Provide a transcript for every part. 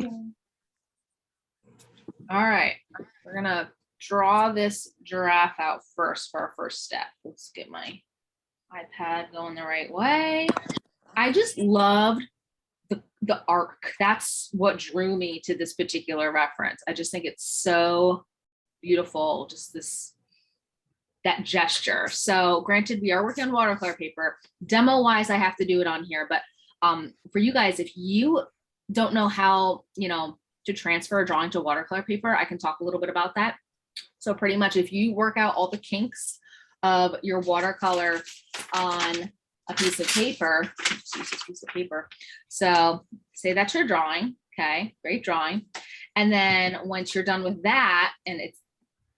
All right, we're gonna draw this giraffe out first for our first step. Let's get my iPad going the right way. I just loved the arc. That's what drew me to this particular reference. I just think it's so beautiful, just that gesture. So granted, we are working on watercolor paper. Demo wise, I have to do it on here, but for you guys, if you don't know how, to transfer a drawing to watercolor paper, I can talk a little bit about that. So pretty much if you work out all the kinks of your watercolor on a piece of paper, just use this piece of paper. So say that's your drawing. Okay, great drawing. And then once you're done with that and it's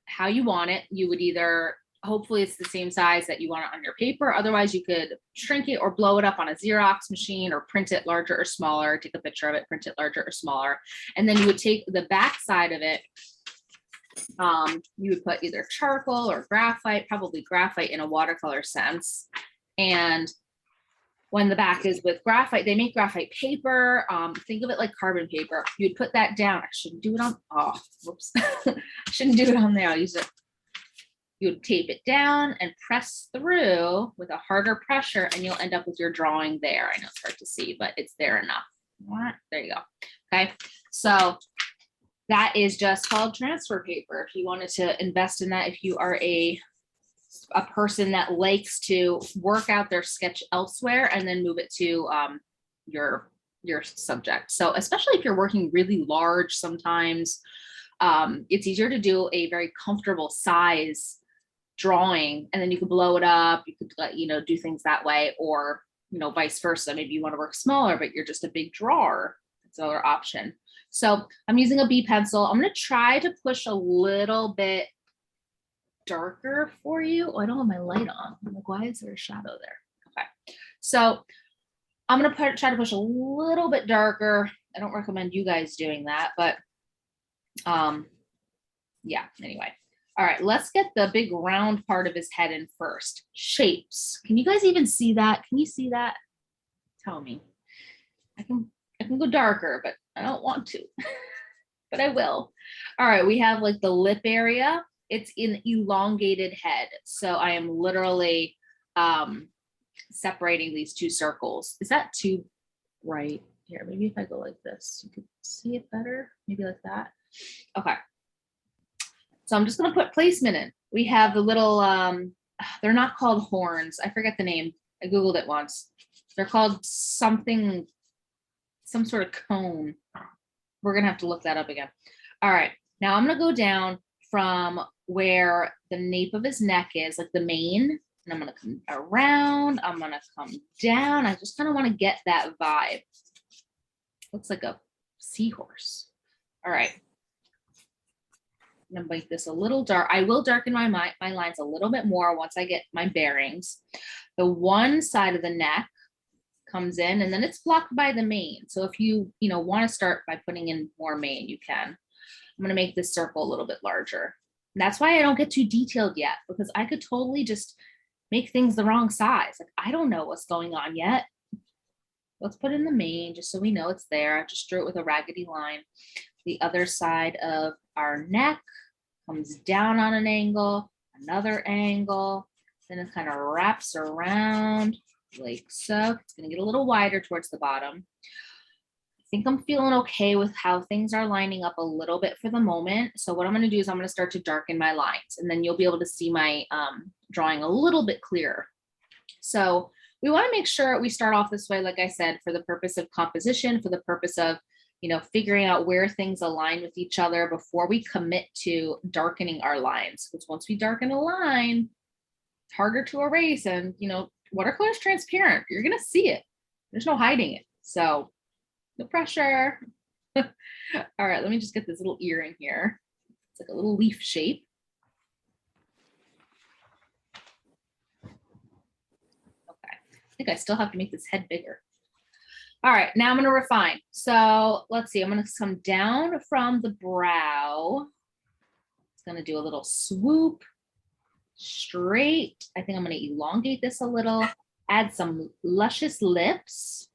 how you want it, you would either, hopefully it's the same size that you want it on your paper. Otherwise you could shrink it or blow it up on a Xerox machine or print it larger or smaller, take a picture of it, print it larger or smaller. And then you would take the back side of it. You would put either charcoal or graphite, probably graphite in a watercolor sense. And when the back is with graphite, they make graphite paper. Think of it like carbon paper. You'd put that down. I shouldn't do it on, oh, whoops. I shouldn't do it on there. I'll use it. You would tape it down and press through with a harder pressure and you'll end up with your drawing there. I know it's hard to see, but it's there enough. There you go. Okay. So that is just called transfer paper. If you wanted to invest in that, if you are a person that likes to work out their sketch elsewhere and then move it to your subject. So especially if you're working really large, sometimes it's easier to do a very comfortable size drawing and then you could blow it up. You could do things that way, or vice versa. Maybe you want to work smaller, but you're just a big drawer. That's another option. So I'm using a B pencil. I'm going to try to push a little bit darker for you. Oh, I don't have my light on. I'm like, why is there a shadow there? Okay. So I'm going to try to push a little bit darker. I don't recommend you guys doing that, but yeah, anyway. All right, let's get the big round part of his head in first. Shapes. Can you guys even see that? Can you see that? Tell me. I can go darker, but I don't want to, but I will. All right, we have like the lip area. It's an elongated head. So I am literally separating these two circles. Is that too bright? Here, maybe if I go like this, you could see it better. Maybe like that. Okay. So I'm just going to put placement in. We have the little, they're not called horns. I forget the name. I Googled it once. They're called something, some sort of cone. We're going to have to look that up again. All right. Now I'm going to go down from where the nape of his neck is, like the mane, and I'm going to come around. I'm going to come down. I just kind of want to get that vibe. Looks like a seahorse. All right. I'm going to make this a little dark. I will darken my lines a little bit more once I get my bearings. The one side of the neck comes in and then it's blocked by the mane. So if you want to start by putting in more mane, you can. I'm going to make this circle a little bit larger. And that's why I don't get too detailed yet, because I could totally just make things the wrong size. Like, I don't know what's going on yet. Let's put in the mane just so we know it's there. I just drew it with a raggedy line. The other side of our neck comes down on an angle, another angle, then it kind of wraps around like so. It's going to get a little wider towards the bottom. I think I'm feeling okay with how things are lining up a little bit for the moment. So what I'm going to do is I'm going to start to darken my lines, and then you'll be able to see my drawing a little bit clearer. So we want to make sure we start off this way, like I said, for the purpose of composition, for the purpose of figuring out where things align with each other before we commit to darkening our lines. Because once we darken a line, it's harder to erase, and watercolor is transparent. You're gonna see it. There's no hiding it. So no pressure. All right, let me just get this little ear in here. It's like a little leaf shape. Okay, I think I still have to make this head bigger. All right, now I'm going to refine. So let's see, I'm going to come down from the brow. It's going to do a little swoop straight. I think I'm going to elongate this a little, add some luscious lips.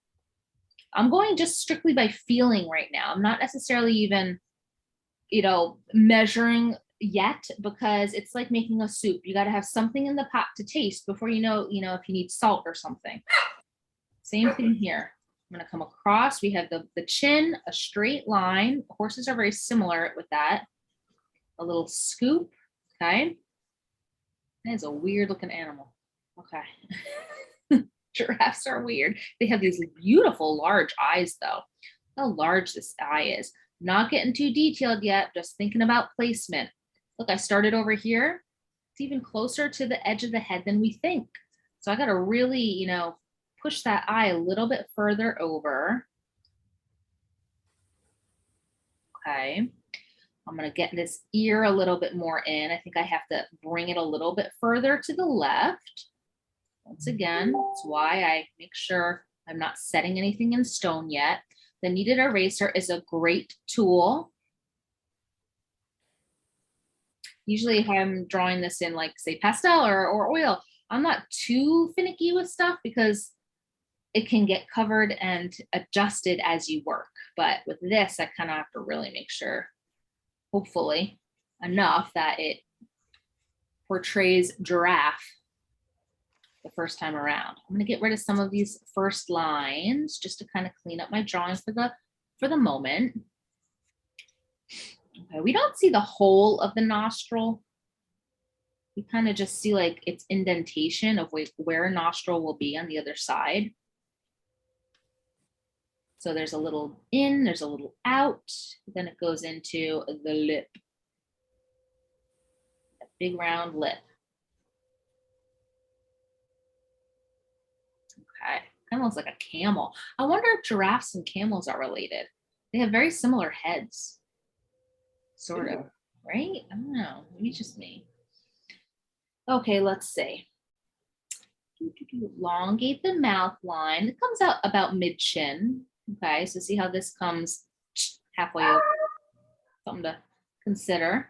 I'm going just strictly by feeling right now. I'm not necessarily even, you know, measuring yet, because it's like making a soup. You got to have something in the pot to taste before you know, if you need salt or something. Same thing here. I'm going to come across. We have the chin, a straight line. Horses are very similar with that. A little scoop. Okay. That is a weird looking animal. Okay. Giraffes are weird. They have these beautiful large eyes though. How large this eye is. Not getting too detailed yet, just thinking about placement. Look, I started over here. It's even closer to the edge of the head than we think. So I got to really, push that eye a little bit further over. Okay. I'm going to get this ear a little bit more in. I think I have to bring it a little bit further to the left. Once again, that's why I make sure I'm not setting anything in stone yet. The kneaded eraser is a great tool. Usually if I'm drawing this in like say pastel or oil, I'm not too finicky with stuff because it can get covered and adjusted as you work. But with this, I kind of have to really make sure, hopefully enough that it portrays giraffe the first time around. I'm going to get rid of some of these first lines just to kind of clean up my drawing for the moment. Okay, we don't see the whole of the nostril. We kind of just see like its indentation of where a nostril will be on the other side. So there's a little in, there's a little out, then it goes into the lip. A big round lip. Okay, kind of looks like a camel. I wonder if giraffes and camels are related. They have very similar heads. Sort of, right? I don't know, maybe just me. Okay, let's see. Elongate the mouth line. It comes out about mid-chin. Okay, so see how this comes halfway over. Something to consider.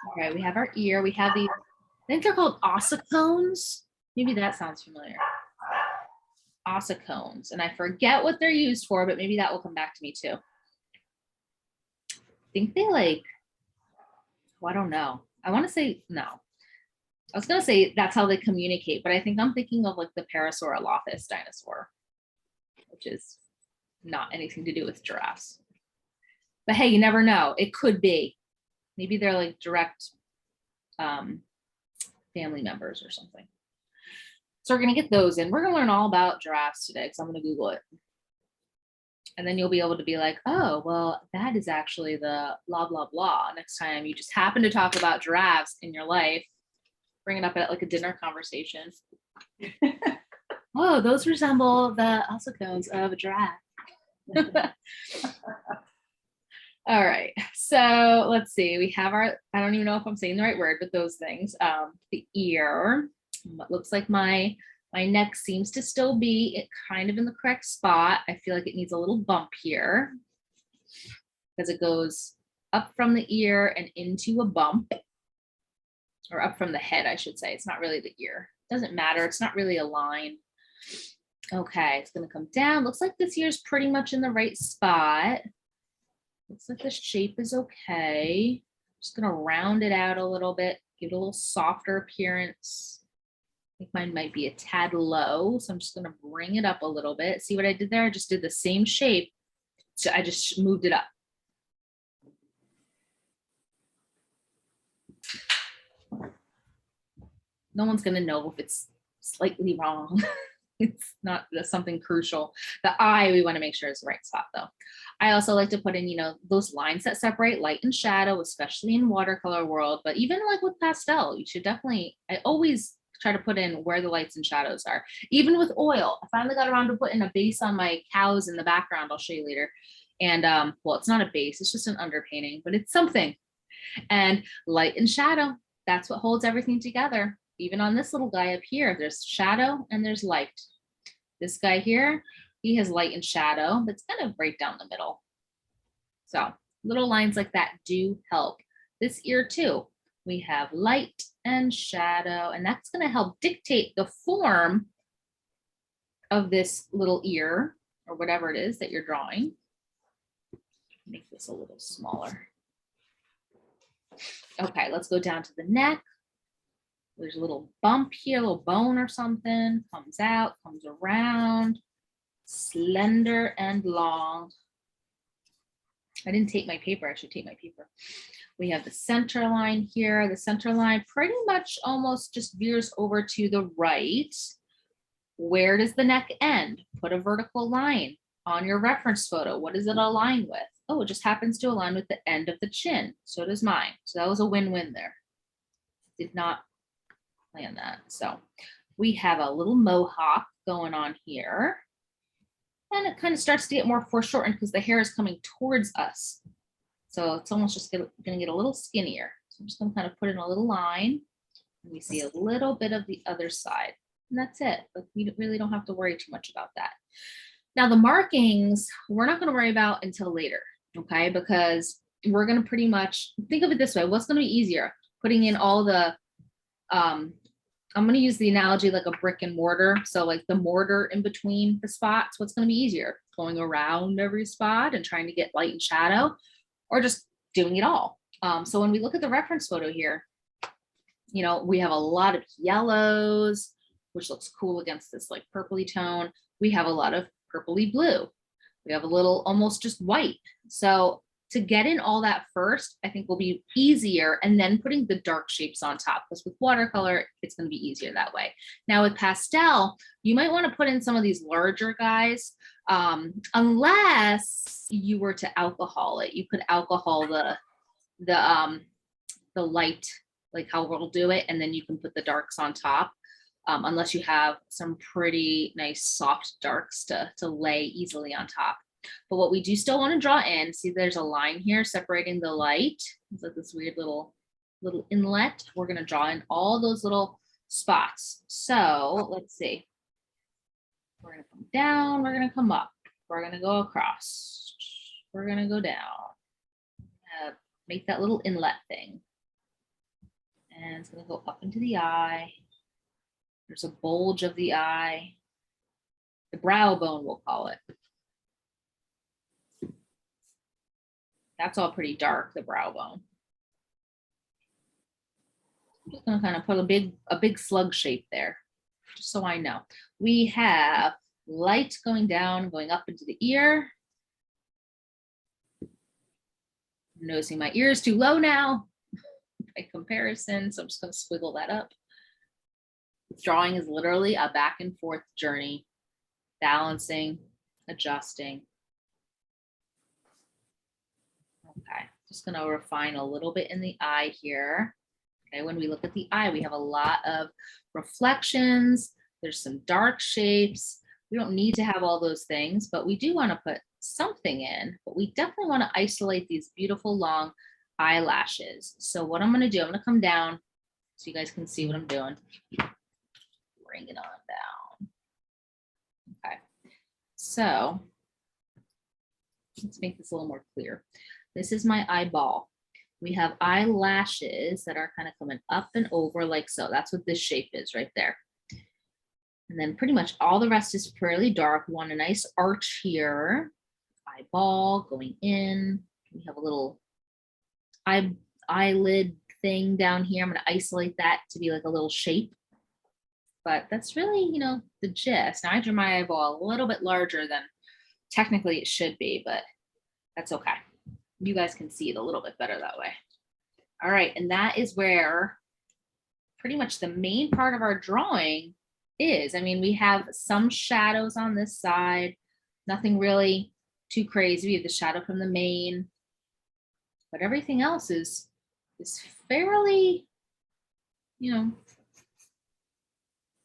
All right, we have our ear. We have these, I think they're called ossicones. Maybe that sounds familiar. Ossicones. And I forget what they're used for, but maybe that will come back to me too. I think they like, well, I don't know. I want to say no. I was going to say that's how they communicate, but I think I'm thinking of like the Parasaurolophus dinosaur, which is not anything to do with giraffes. But hey, you never know. It could be. Maybe they're like direct family members or something. So we're going to get those in. We're going to learn all about giraffes today because I'm going to Google it. And then you'll be able to be like, oh, well, that is actually the blah, blah, blah. Next time you just happen to talk about giraffes in your life, bring it up at like a dinner conversation. Oh, those resemble the ossicones of a giraffe. All right, so let's see. We have our, I don't even know if I'm saying the right word, but those things. The ear, what looks like my neck seems to still be kind of in the correct spot. I feel like it needs a little bump here because it goes up from the ear and into a bump, or up from the head, I should say. It's not really the ear. Doesn't matter. It's not really a line. Okay, it's going to come down. Looks like this ear's pretty much in the right spot. Looks like the shape is okay. Just going to round it out a little bit, give it a little softer appearance. I think mine might be a tad low, so I'm just going to bring it up a little bit. See what I did there? I just did the same shape, so I just moved it up. No one's going to know if it's slightly wrong. It's not something crucial. The eye, we want to make sure is the right spot though. I also like to put in, those lines that separate light and shadow, especially in watercolor world, but even like with pastel, you should definitely, I always try to put in where the lights and shadows are. Even with oil, I finally got around to putting a base on my cows in the background. I'll show you later. And well, it's not a base, it's just an underpainting, but it's something. And light and shadow, that's what holds everything together. Even on this little guy up here, there's shadow and there's light. This guy here, he has light and shadow, but it's kind of right down the middle. So little lines like that do help. This ear too, we have light and shadow, and that's going to help dictate the form of this little ear. or whatever it is that you're drawing. Make this a little smaller. Okay, let's go down to the neck. There's a little bump here, a little bone or something, comes out, comes around, slender and long. I didn't take my paper, I should take my paper. We have the center line here. The center line pretty much almost just veers over to the right. Where does the neck end? Put a vertical line on your reference photo. What does it align with? Oh, it just happens to align with the end of the chin. So does mine. So that was a win-win there. Did not plan that. So we have a little mohawk going on here. And it kind of starts to get more foreshortened because the hair is coming towards us. So it's almost just going to get a little skinnier. So I'm just going to kind of put in a little line. And we see a little bit of the other side. And that's it. But we really don't have to worry too much about that. Now the markings, we're not going to worry about until later. Okay, because we're going to pretty much think of it this way. What's going to be easier? Putting in all the, I'm going to use the analogy like a brick and mortar. So like the mortar in between the spots, what's going to be easier? Going around every spot and trying to get light and shadow, or just doing it all. So when we look at the reference photo here, you know, we have a lot of yellows, which looks cool against this like purpley tone. We have a lot of purpley blue. We have a little almost just white. So to get in all that first, I think will be easier, and then putting the dark shapes on top, because with watercolor, it's going to be easier that way. Now with pastel, you might want to put in some of these larger guys, unless you were to alcohol it. You could alcohol the light, like how we'll do it, and then you can put the darks on top. Unless you have some pretty nice soft darks to lay easily on top. But what we do still want to draw in, see there's a line here separating the light. It's like this weird little inlet. We're going to draw in all those little spots. So let's see. We're going to come down, we're going to come up, we're going to go across, we're going to go down. Make that little inlet thing. And it's going to go up into the eye. There's a bulge of the eye. The brow bone, we'll call it. That's all pretty dark, the brow bone. I'm just gonna kind of put a big slug shape there, just so I know. We have light going down, going up into the ear. I'm noticing my ear is too low now by comparison, so I'm just gonna squiggle that up. Drawing is literally a back and forth journey, balancing, adjusting. Okay, just gonna refine a little bit in the eye here. Okay, when we look at the eye, we have a lot of reflections. There's some dark shapes. We don't need to have all those things, but we do want to put something in, but we definitely want to isolate these beautiful long eyelashes. So what I'm going to do, I'm going to come down so you guys can see what I'm doing. Bring it on down. Okay, so let's make this a little more clear. This is my eyeball. We have eyelashes that are kind of coming up and over like so. That's what this shape is right there. And then pretty much all the rest is fairly dark. We want a nice arch here. Eyeball going in. We have a little eyelid thing down here. I'm going to isolate that to be like a little shape. But that's really, you know, the gist. Now I drew my eyeball a little bit larger than technically it should be, but that's okay. You guys can see it a little bit better that way. All right, and that is where pretty much the main part of our drawing is. I mean, we have some shadows on this side, nothing really too crazy. We have the shadow from the mane, but everything else is fairly, you know,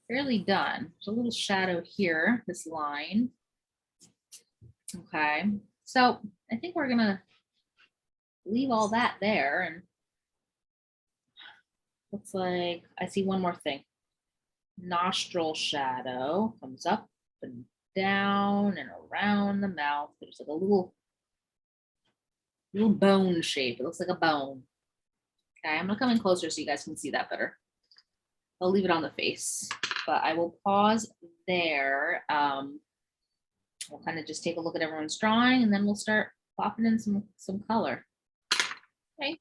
fairly done. There's a little shadow here, this line. Okay, so I think we're gonna leave all that there, and looks like I see one more thing. Nostril shadow comes up and down and around the mouth. There's like a little bone shape. It looks like a bone. Okay, I'm gonna come in closer so you guys can see that better. I'll leave it on the face, but I will pause there. We'll kind of just take a look at everyone's drawing and then we'll start popping in some color. Okay.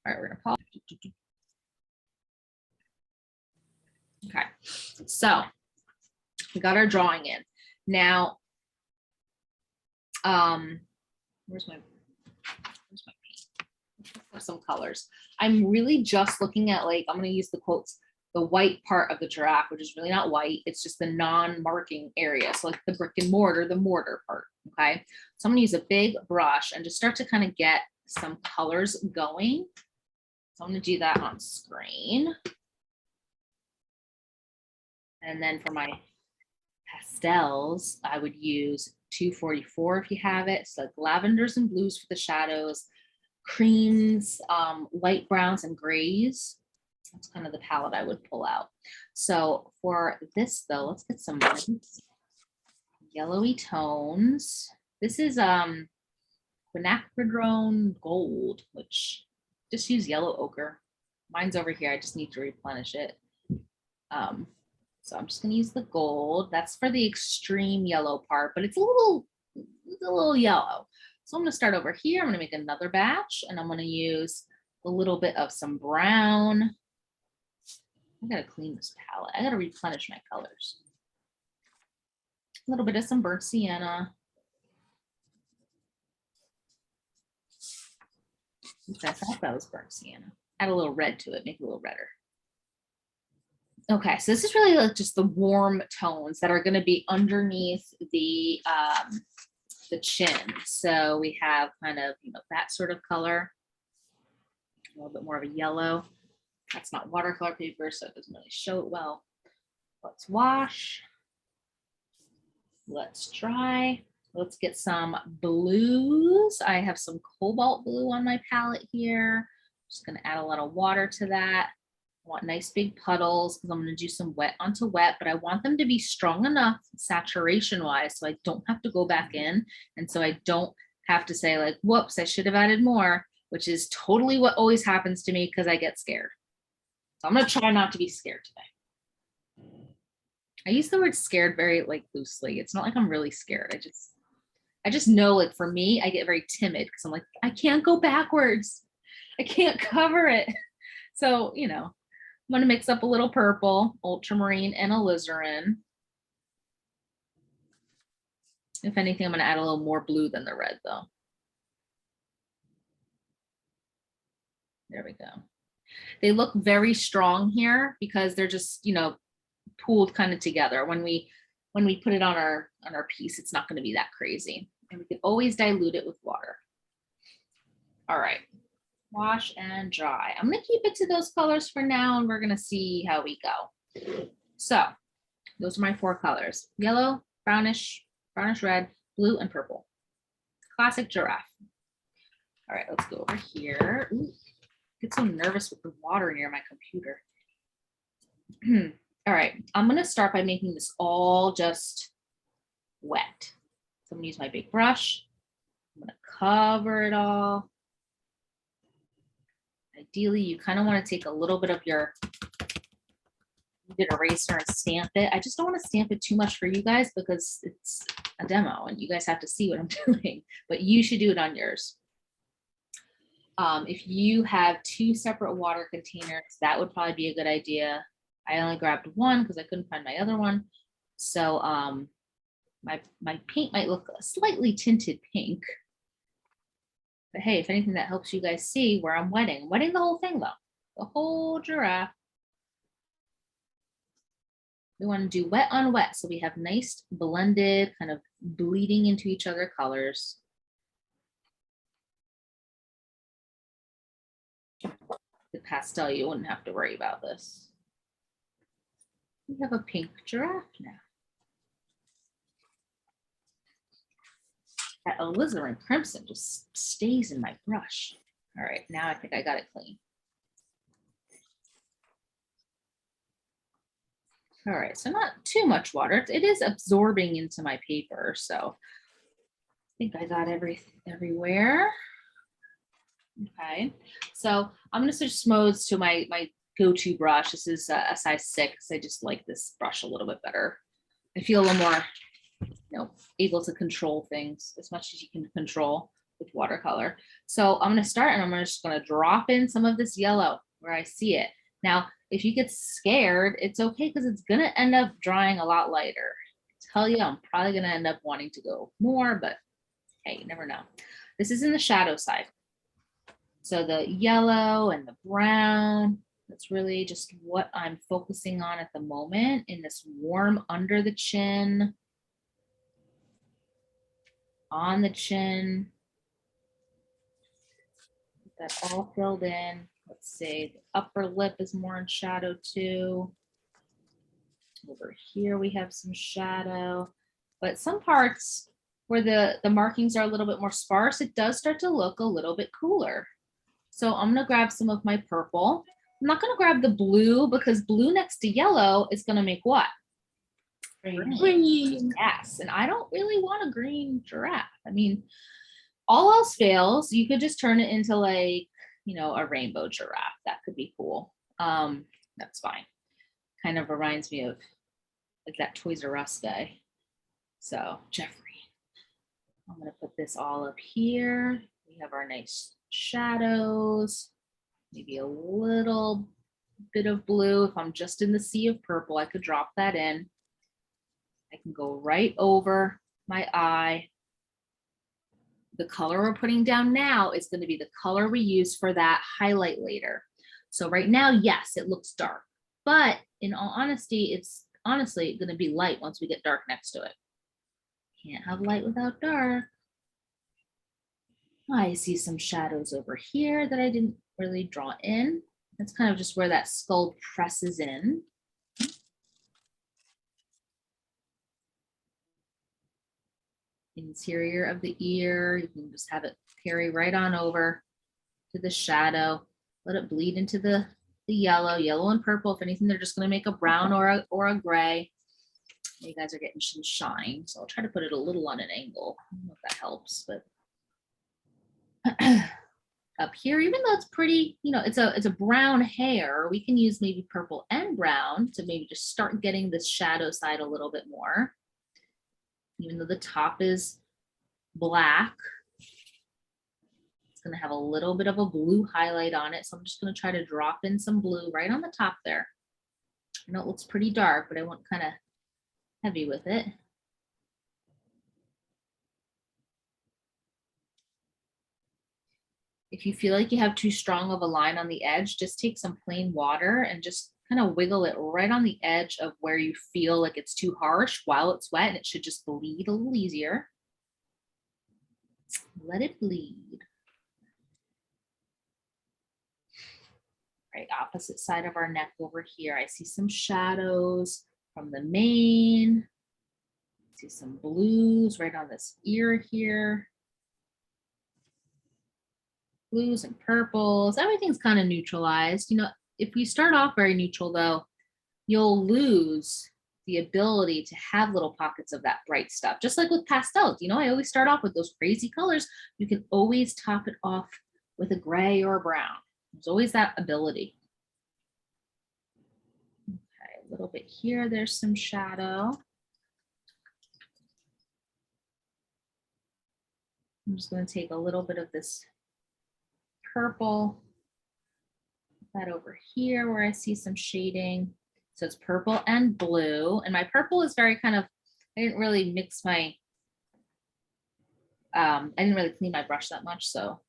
All right, we're gonna pause. Okay, so we got our drawing in. Now, where's my paint? Some colors. I'm really just looking at, like, I'm gonna use the quotes, the white part of the giraffe, which is really not white, it's just the non-marking area. So like the brick and mortar, the mortar part, okay? So I'm gonna use a big brush and just start to kind of get some colors going. So I'm gonna do that on screen. And then for my pastels, I would use 244 if you have it. So like lavenders and blues for the shadows, creams, light browns and grays. That's kind of the palette I would pull out. So for this though, let's get some yellowy tones. This is quinacridone gold, which just use yellow ochre. Mine's over here. I just need to replenish it. So I'm just going to use the gold. That's for the extreme yellow part, but it's a little yellow. So I'm going to start over here. I'm going to make another batch and I'm going to use a little bit of some brown. I got to clean this palette. I got to replenish my colors. A little bit of some burnt sienna. I thought that was burnt sienna. Add a little red to it, make it a little redder. Okay, so this is really like just the warm tones that are going to be underneath the chin. So we have kind of, you know, that sort of color, a little bit more of a yellow. That's not watercolor paper, so it doesn't really show it well. Let's wash. Let's dry. Let's get some blues. I have some cobalt blue on my palette here. Just going to add a lot of water to that. I want nice big puddles because I'm going to do some wet onto wet, but I want them to be strong enough saturation wise so I don't have to go back in. And so I don't have to say like, whoops, I should have added more, which is totally what always happens to me because I get scared. So I'm going to try not to be scared today. I use the word scared very like loosely. It's not like I'm really scared. I just know, like, for me, I get very timid because I'm like, I can't go backwards. I can't cover it. So, you know, I'm going to mix up a little purple, ultramarine, and alizarin. If anything, I'm going to add a little more blue than the red, though. There we go. They look very strong here because they're just, you know, pooled kind of together. When we put it on our piece, it's not going to be that crazy. And we can always dilute it with water. All right. Wash and dry. I'm going to keep it to those colors for now, and we're going to see how we go. So those are my 4 colors: yellow, brownish red, blue, and purple. Classic giraffe. All right, let's go over here. Ooh, I get so nervous with the water near my computer. All right, I'm going to start by making this all just wet. So I'm going to use my big brush. I'm going to cover it all. Ideally, you kind of want to take a little bit of your eraser and stamp it. I just don't want to stamp it too much for you guys because it's a demo and you guys have to see what I'm doing, but you should do it on yours. If you have 2 separate water containers, that would probably be a good idea. I only grabbed one because I couldn't find my other one. So my paint might look a slightly tinted pink. But hey, if anything, that helps you guys see where I'm wetting. I'm wetting the whole thing though, the whole giraffe. We want to do wet on wet so we have nice blended, kind of bleeding into each other colors. The pastel, you wouldn't have to worry about this. We have a pink giraffe now. That alizarin crimson just stays in my brush. All right, now I think I got it clean. All right, so not too much water. It is absorbing into my paper, so I think I got everywhere. Okay, so I'm gonna switch modes to my go-to brush. This is a size 6. I just like this brush a little bit better. I feel a little more able to control things as much as you can control with watercolor. So I'm going to start and I'm just going to drop in some of this yellow where I see it. Now, if you get scared, it's okay because it's going to end up drying a lot lighter. I tell you, I'm probably going to end up wanting to go more, but hey, you never know. This is in the shadow side. So the yellow and the brown, that's really just what I'm focusing on at the moment in this warm under the chin, on the chin. Get that all filled in. Let's see, the upper lip is more in shadow too. Over here we have some shadow, but some parts where the markings are a little bit more sparse, it does start to look a little bit cooler. So I'm gonna grab some of my purple. I'm not gonna grab the blue because blue next to yellow is gonna make what? Green. Yes, and I don't really want a green giraffe. I mean, all else fails, you could just turn it into like, you know, a rainbow giraffe. That could be cool. That's fine. Kind of reminds me of like that Toys R Us guy. So Jeffrey, I'm gonna put this all up here. We have our nice shadows, maybe a little bit of blue. If I'm just in the sea of purple, I could drop that in. I can go right over my eye. The color we're putting down now is going to be the color we use for that highlight later. So right now, yes, it looks dark, but in all honesty, it's honestly going to be light once we get dark next to it. Can't have light without dark. I see some shadows over here that I didn't really draw in. That's kind of just where that skull presses in. Interior of the ear, you can just have it carry right on over to the shadow. Let it bleed into the yellow and purple. If anything, they're just going to make a brown or a gray. You guys are getting some shine, so I'll try to put it a little on an angle. I don't know if that helps, but up here, even though it's pretty, you know, it's a brown hair, we can use maybe purple and brown to maybe just start getting this shadow side a little bit more. Even though the top is black, it's going to have a little bit of a blue highlight on it. So I'm just going to try to drop in some blue right on the top there. I know it looks pretty dark, but I want kind of heavy with it. If you feel like you have too strong of a line on the edge, just take some plain water and just kind of wiggle it right on the edge of where you feel like it's too harsh while it's wet, and it should just bleed a little easier. Let it bleed. Right, opposite side of our neck over here, I see some shadows from the mane. I see some blues right on this ear here. Blues and purples, everything's kind of neutralized. You know, if we start off very neutral though, you'll lose the ability to have little pockets of that bright stuff. Just like with pastels, you know, I always start off with those crazy colors. You can always top it off with a gray or a brown. There's always that ability. Okay, a little bit here, there's some shadow. I'm just going to take a little bit of this purple, that over here where I see some shading. So it's purple and blue, and my purple is very kind of, I didn't really mix my, I didn't really clean my brush that much, so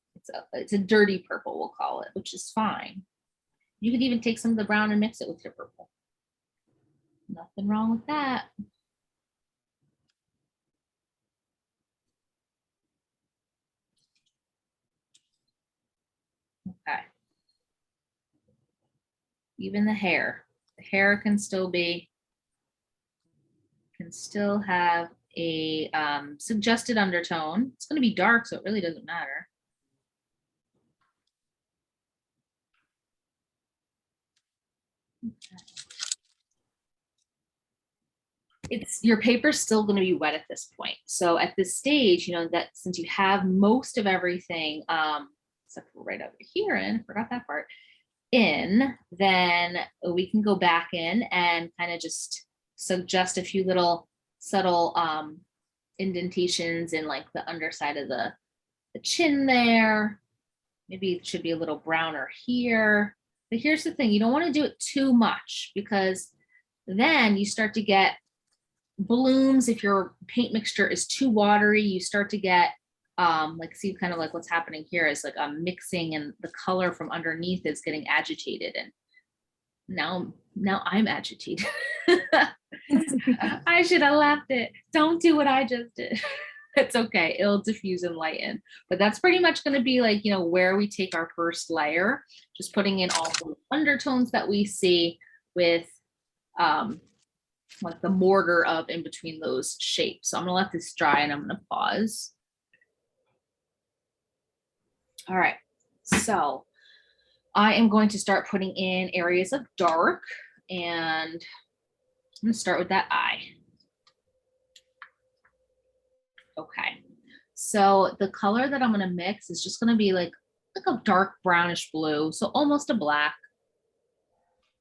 it's a dirty purple, we'll call it, which is fine. You could even take some of the brown and mix it with your purple. Nothing wrong with that. Okay. Even the hair can still be, can still have a suggested undertone. It's going to be dark, so it really doesn't matter. Okay. It's, your paper's still going to be wet at this point. So at this stage, you know, that since you have most of everything, except for right over here, and I forgot that part, in, then we can go back in and kind of just suggest a few little subtle indentations in like the underside of the chin there. Maybe it should be a little browner here. But here's the thing, you don't want to do it too much because then you start to get blooms. If your paint mixture is too watery, you start to get like, see kind of like what's happening here is like I'm mixing and the color from underneath is getting agitated, and now I'm agitated. I should have left it. Don't do what I just did. It's okay, it'll diffuse and lighten. But that's pretty much going to be like, you know, where we take our first layer, just putting in all the undertones that we see with like the mortar of in between those shapes. So I'm gonna let this dry and I'm gonna pause. All right, so I am going to start putting in areas of dark, and I'm gonna start with that eye. Okay, so the color that I'm gonna mix is just gonna be like a dark brownish blue, so almost a black.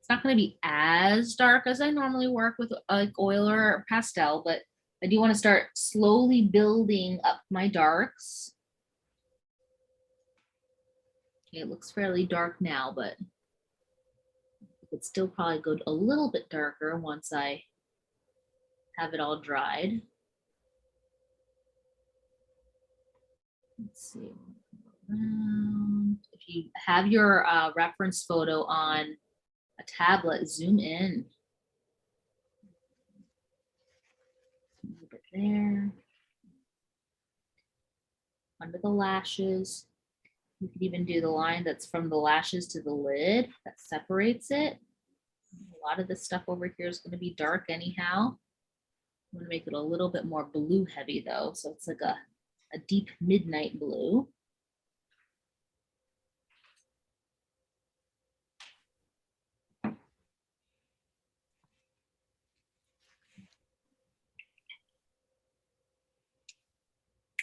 It's not gonna be as dark as I normally work with like oil or pastel, but I do wanna start slowly building up my darks. Okay, it looks fairly dark now, but it could still probably go a little bit darker once I have it all dried. Let's see. If you have your reference photo on a tablet, zoom in. A little bit there. Under the lashes. You could even do the line that's from the lashes to the lid that separates it. A lot of this stuff over here is going to be dark anyhow. I'm going to make it a little bit more blue heavy though, so it's like a deep midnight blue.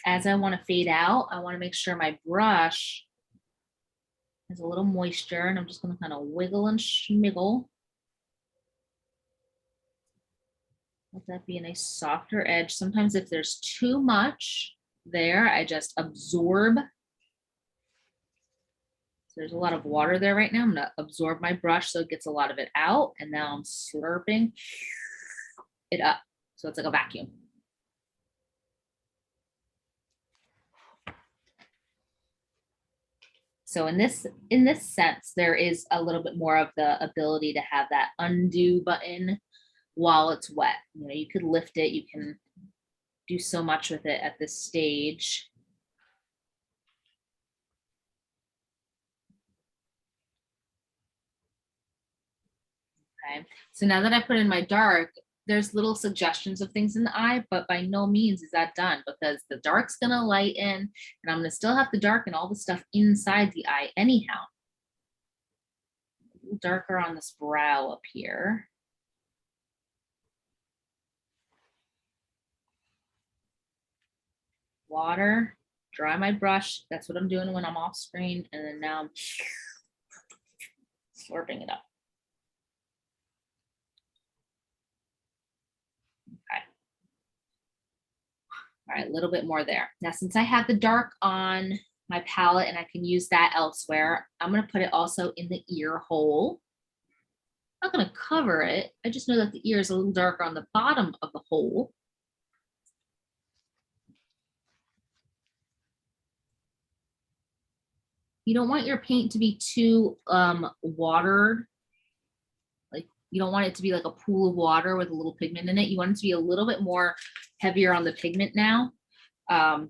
As I want to fade out, I want to make sure my brush has a little moisture, and I'm just going to kind of wiggle and schmiggle. Let that be a nice softer edge. Sometimes if there's too much there, I just absorb. So there's a lot of water there right now. I'm going to absorb my brush so it gets a lot of it out, and now I'm slurping it up. So it's like a vacuum. So in this sense, there is a little bit more of the ability to have that undo button while it's wet. You know, you could lift it, you can do so much with it at this stage. Okay, so now that I put in my dark, there's little suggestions of things in the eye, but by no means is that done, because the dark's gonna lighten and I'm gonna still have to darken all the stuff inside the eye anyhow. A little darker on this brow up here. Water, dry my brush. That's what I'm doing when I'm off screen. And then now I'm slurping it up. Okay. All right, a little bit more there. Now, since I have the dark on my palette and I can use that elsewhere, I'm going to put it also in the ear hole. I'm not going to cover it. I just know that the ear is a little darker on the bottom of the hole. You don't want your paint to be too watered. Like, you don't want it to be like a pool of water with a little pigment in it. You want it to be a little bit more heavier on the pigment now,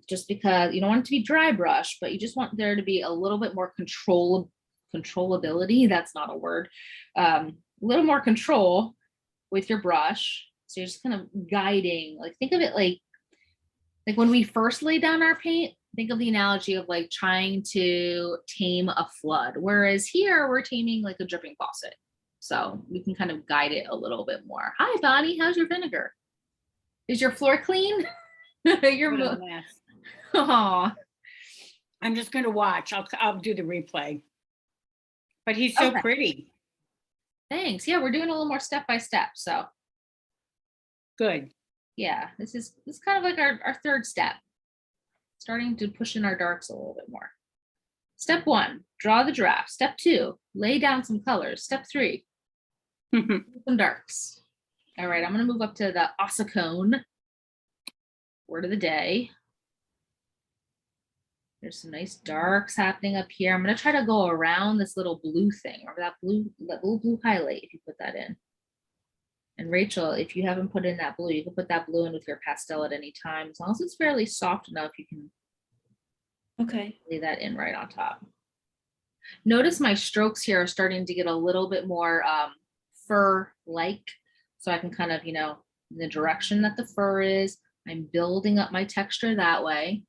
just because you don't want it to be dry brush, but you just want there to be a little bit more controllability. That's not a word. A little more control with your brush. So you're just kind of guiding, like, think of it like when we first lay down our paint, think of the analogy of like trying to tame a flood. Whereas here we're taming like a dripping faucet. So we can kind of guide it a little bit more. Hi, Bonnie, how's your vinegar? Is your floor clean? You're oh. I'm just going to watch. I'll do the replay. But he's so pretty. Thanks. Yeah, we're doing a little more step by step. So good. Yeah, this is kind of like our third step. Starting to push in our darks a little bit more. Step 1, draw the giraffe. Step 2, lay down some colors. Step 3, some darks. All right, I'm gonna move up to the acetone. Word of the day. There's some nice darks happening up here. I'm gonna try to go around this little blue thing. Remember that little blue highlight if you put that in. And Rachel, if you haven't put in that blue, you can put that blue in with your pastel at any time. As long as it's fairly soft enough, you can lay that in right on top. Notice my strokes here are starting to get a little bit more fur-like. So I can kind of, in the direction that the fur is, I'm building up my texture that way.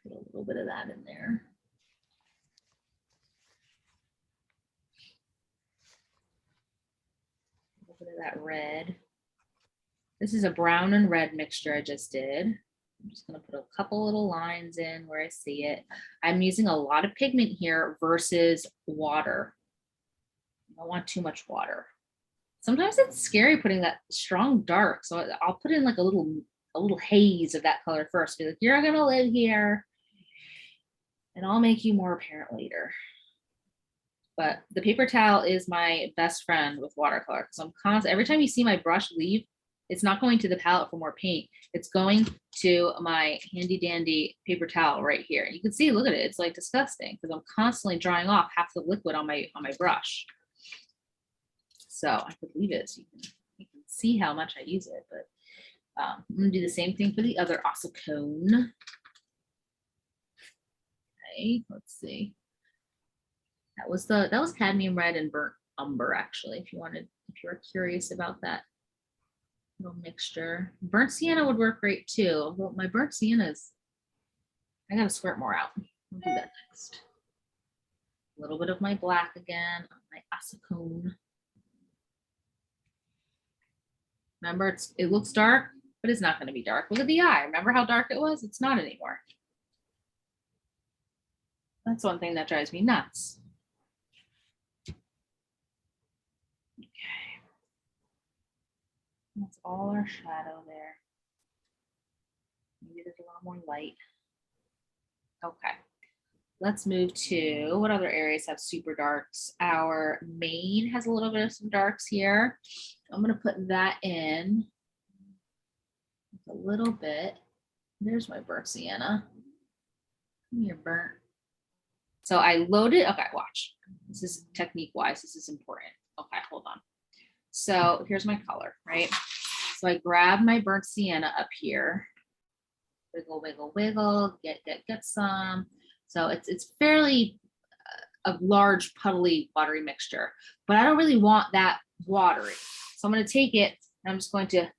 Put a little bit of that in there. A little bit of that red. This is a brown and red mixture I just did. I'm just going to put a couple little lines in where I see it. I'm using a lot of pigment here versus water. I don't want too much water. Sometimes it's scary putting that strong dark. So I'll put in like a little haze of that color first. Be like, you're going to live here and I'll make you more apparent later. But the paper towel is my best friend with watercolor. So I'm constantly, every time you see my brush leave, it's not going to the palette for more paint. It's going to my handy dandy paper towel right here. You can see, look at it. It's like disgusting because I'm constantly drying off half the liquid on my brush. So I could leave it so you can see how much I use it. But I'm gonna do the same thing for the other acetone. Okay, let's see. That was cadmium red and burnt umber, actually, if you were curious about that little mixture. Burnt sienna would work great too. Well, my burnt sienna I gotta squirt more out. I'll do that next. A little bit of my black again on my acetone. Remember, it looks dark, but it's not going to be dark. Look at the eye. Remember how dark it was? It's not anymore. That's one thing that drives me nuts. Okay. That's all our shadow there. Maybe there's a little more light. Okay. Let's move to what other areas have super darks. Our mane has a little bit of some darks here. I'm going to put that in a little bit. There's my burnt sienna. Come here, burnt. So I loaded. Okay, watch. This is technique wise. This is important. Okay, hold on. So here's my color, right? So I grab my burnt sienna up here. Wiggle, wiggle, wiggle. Get some. So it's fairly a large, puddly, watery mixture, but I don't really want that watery. So I'm going to take it and I'm just going to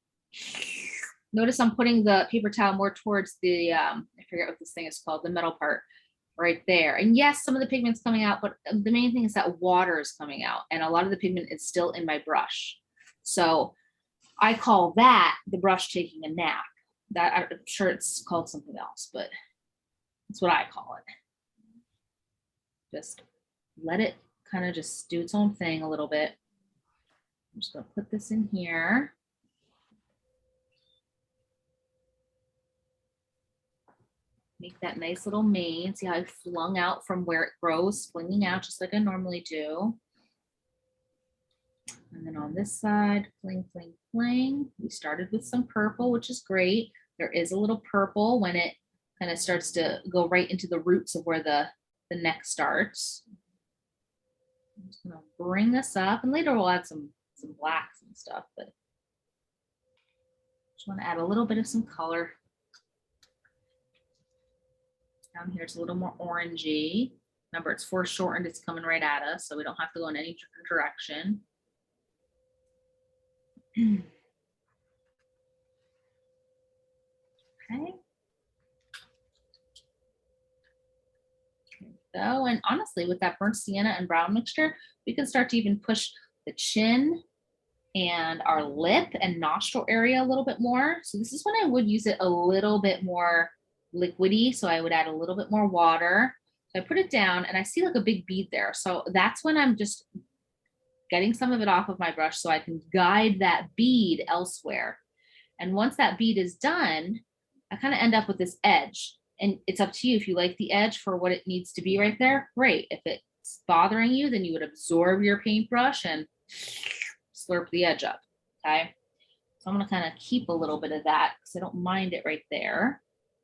notice I'm putting the paper towel more towards the, I forget what this thing is called, the metal part right there. And yes, some of the pigment's coming out, but the main thing is that water is coming out and a lot of the pigment is still in my brush. So I call that the brush taking a nap. That I'm sure it's called something else, but that's what I call it. Just let it kind of just do its own thing a little bit. I'm just going to put this in here. Make that nice little mane. See how I flung out from where it grows, flinging out just like I normally do. And then on this side, fling, fling, fling. We started with some purple, which is great. There is a little purple when it kind of starts to go right into the roots of where the neck starts. I'm just gonna bring this up and later we'll add some blacks and stuff, but just want to add a little bit of some color. Down here it's a little more orangey. Remember, it's foreshortened, it's coming right at us, so we don't have to go in any different direction. Okay. So, and honestly, with that burnt sienna and brown mixture, we can start to even push the chin and our lip and nostril area a little bit more. So this is when I would use it a little bit more liquidy. So I would add a little bit more water. So I put it down and I see like a big bead there. So that's when I'm just getting some of it off of my brush so I can guide that bead elsewhere. And once that bead is done, I kind of end up with this edge. And it's up to you. If you like the edge for what it needs to be right there, great. If it's bothering you, then you would absorb your paintbrush and slurp the edge up, okay? So I'm gonna kind of keep a little bit of that because I don't mind it right there.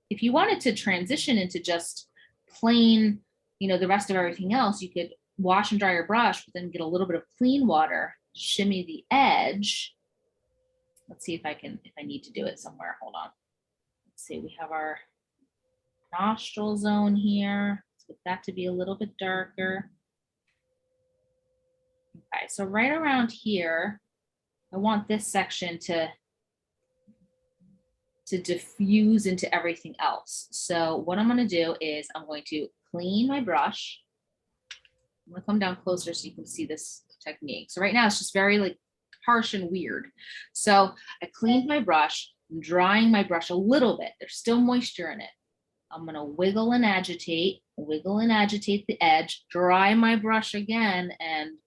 If you wanted to transition into just plain, the rest of everything else, you could wash and dry your brush, but then get a little bit of clean water, shimmy the edge. Let's see if I need to do it somewhere. Hold on. Let's see, we have our nostril zone here. Let's get that to be a little bit darker. Okay, so right around here, I want this section to diffuse into everything else. So what I'm going to do is I'm going to clean my brush. I'm going to come down closer so you can see this technique. So right now it's just very like harsh and weird. So I cleaned my brush, I'm drying my brush a little bit. There's still moisture in it. I'm going to wiggle and agitate the edge, dry my brush again, and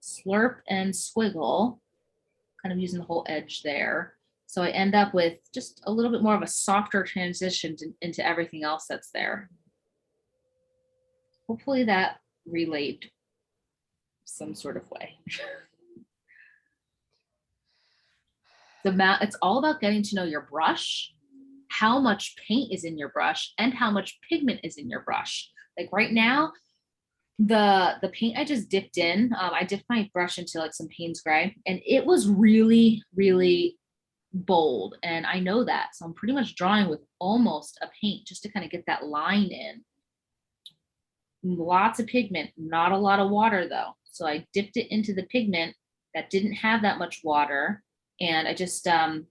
slurp and squiggle, kind of using the whole edge there. So I end up with just a little bit more of a softer transition into everything else that's there. Hopefully that relayed some sort of way. It's all about getting to know your brush, how much paint is in your brush, and how much pigment is in your brush. Like right now, the paint I just dipped in, I dipped my brush into like some Payne's gray, and it was really, really bold. And I know that. So I'm pretty much drawing with almost a paint just to kind of get that line in. Lots of pigment, not a lot of water though. So I dipped it into the pigment that didn't have that much water. And I just, and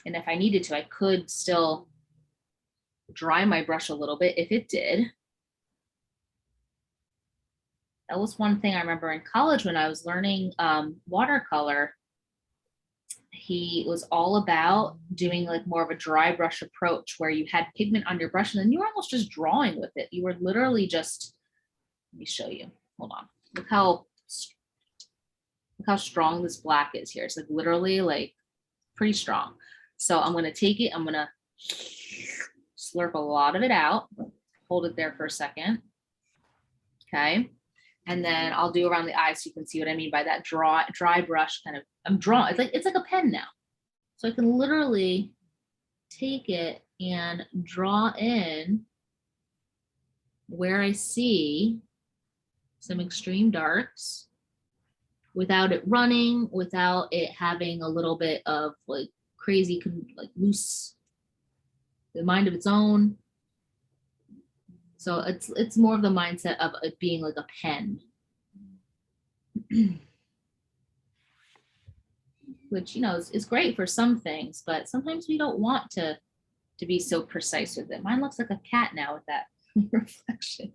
if I needed to, I could still dry my brush a little bit if it did. That was one thing I remember in college when I was learning watercolor. He was all about doing like more of a dry brush approach where you had pigment on your brush and then you were almost just drawing with it. You were literally just, let me show you. Hold on. Look how strong this black is here. It's like literally like pretty strong. So I'm going to take it. I'm going to slurp a lot of it out. Hold it there for a second. Okay. And then I'll do around the eyes so you can see what I mean by that dry brush kind of, I'm drawing, it's like a pen now. So I can literally take it and draw in where I see some extreme darks without it running, without it having a little bit of like crazy, like loose, the mind of its own. So it's more of the mindset of it being like a pen. Which, is great for some things, but sometimes we don't want to be so precise with it. Mine looks like a cat now with that reflection.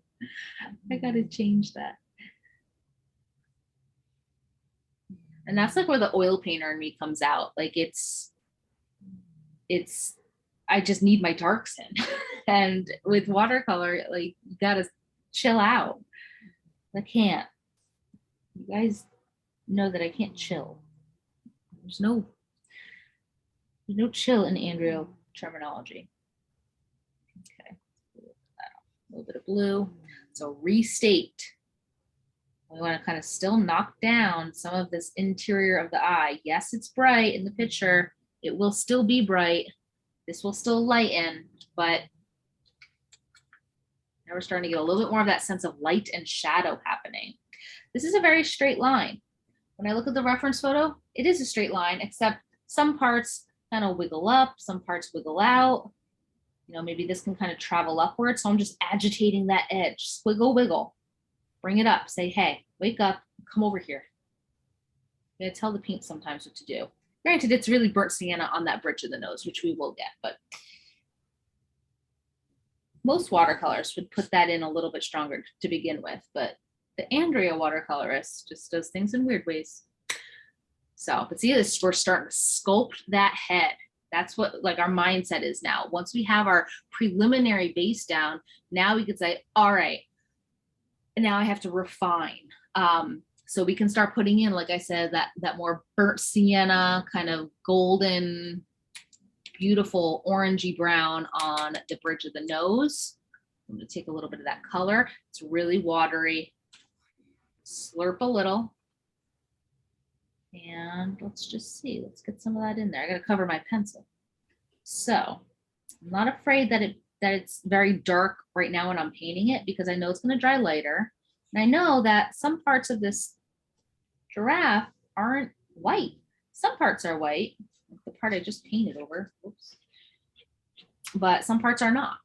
I got to change that. And that's like where the oil painter in me comes out. Like I just need my darks in. And with watercolor, like you gotta chill out. I can't. You guys know that I can't chill. There's no chill in Andrea terminology. Okay, a little bit of blue. So restate. We want to kind of still knock down some of this interior of the eye. Yes, it's bright in the picture. It will still be bright. This will still lighten, but now we're starting to get a little bit more of that sense of light and shadow happening. This is a very straight line. When I look at the reference photo, it is a straight line, except some parts kind of wiggle up, some parts wiggle out. Maybe this can kind of travel upward. So I'm just agitating that edge. Squiggle, wiggle. Bring it up. Say, hey, wake up. Come over here. I'm going to tell the paint sometimes what to do. Granted, it's really burnt sienna on that bridge of the nose, which we will get, but most watercolors would put that in a little bit stronger to begin with, but the Andrea watercolorist just does things in weird ways. So, but see this, we're starting to sculpt that head. That's what like our mindset is now. Once we have our preliminary base down, now we could say, all right, and now I have to refine. So we can start putting in, like I said, that more burnt sienna, kind of golden, beautiful orangey brown on the bridge of the nose. I'm going to take a little bit of that color. It's really watery. Slurp a little. And let's just see. Let's get some of that in there. I got to cover my pencil. So I'm not afraid that it's very dark right now when I'm painting it, because I know it's going to dry later. And I know that some parts of this giraffe aren't white. Some parts are white, like the part I just painted over. Oops. But some parts are not.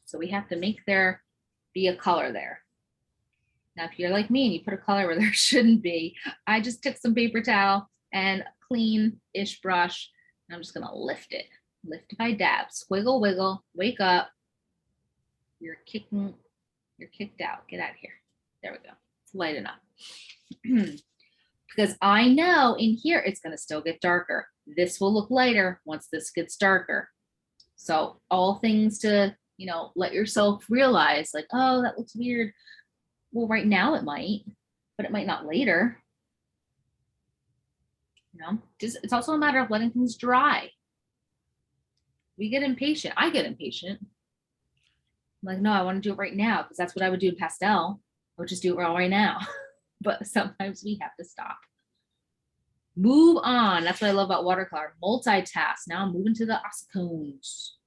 So we have to make there be a color there. Now, if you're like me and you put a color where there shouldn't be, I just took some paper towel and clean-ish brush, and I'm just gonna lift it. Lift by dab, squiggle, wiggle, wake up. You're kicked out. Get out of here. There we go. It's light enough. Because I know in here it's gonna still get darker. This will look lighter once this gets darker. So all things to, you know, let yourself realize, like, oh, that looks weird. Well, right now it might, but it might not later. You know, just, it's also a matter of letting things dry. We get impatient. I get impatient. I'm like, no, I want to do it right now, because that's what I would do in pastel. I would just do it all right now. But sometimes we have to stop. Move on. That's what I love about watercolor. Multitask. Now I'm moving to the acetone.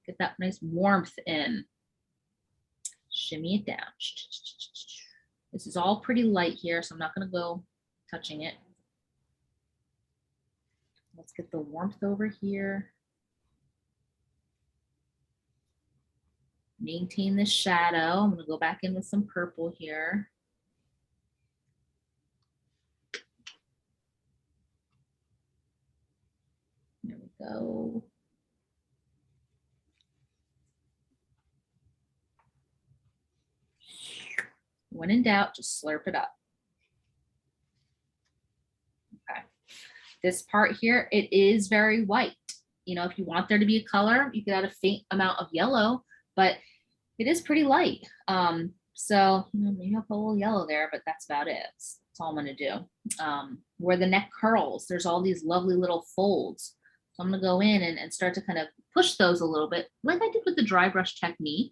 Get that nice warmth in. Shimmy it down. This is all pretty light here, so I'm not going to go touching it. Let's get the warmth over here. Maintain the shadow. I'm going to go back in with some purple here. There we go. When in doubt, just slurp it up. Okay. This part here, it is very white. You know, if you want there to be a color, you could add a faint amount of yellow, but it is pretty light. So, you know, maybe I'll put a little yellow there, but that's about it. That's all I'm gonna do. Where the neck curls, there's all these lovely little folds. So I'm gonna go in and start to kind of push those a little bit, like I did with the dry brush technique.